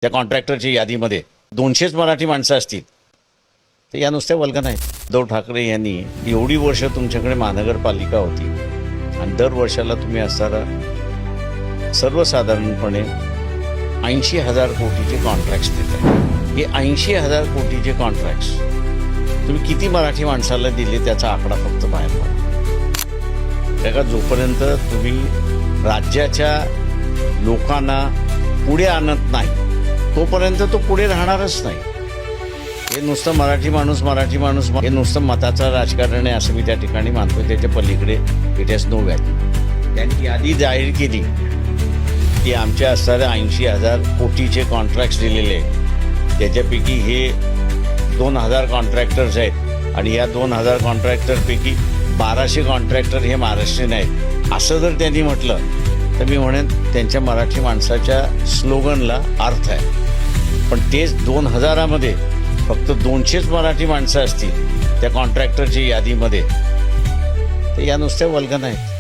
त्या कॉन्ट्रॅक्टरच्या यादीमध्ये 200च मराठी माणसं असतील तर या नुसत्या वल्गना आहेत. उद्धव ठाकरे यांनी एवढी वर्ष तुमच्याकडे महानगरपालिका होती आणि दर वर्षाला तुम्ही असणारा सर्वसाधारणपणे 80,000 कोटीचे कॉन्ट्रॅक्ट्स देता. हे 80,000 कोटीचे कॉन्ट्रॅक्ट्स तुम्ही किती मराठी माणसाला दिले त्याचा आकडा फक्त बाहेर पडा. का जोपर्यंत तुम्ही राज्याच्या लोकांना पुढे आणत नाही तोपर्यंत तो पुढे राहणारच नाही. हे नुसतं मराठी माणूस हे नुसतं मताचं राजकारण आहे असं मी त्या ठिकाणी मानतो. त्याच्या पलीकडे इट हॅज नो व्हॅल्यू. त्यांनी यादी जाहीर केली की आमच्या असणाऱ्या 80,000 कोटीचे कॉन्ट्रॅक्ट्स दिलेले आहेत. त्याच्यापैकी हे 2,000 कॉन्ट्रॅक्टर्स आहेत आणि या 2,000 कॉन्ट्रॅक्टरपैकी 1200 कॉन्ट्रॅक्टर हे महाराष्ट्रीयन आहेत. असं जर त्यांनी म्हटलं तर मी म्हणेन त्यांच्या मराठी माणसाच्या स्लोगनला अर्थ आहे. पण तेच 2,000मध्ये फक्त 200च मराठी माणसं असतील त्या कॉन्ट्रॅक्टरच्या यादीमध्ये तर या नुसत्या वल्गना आहेत.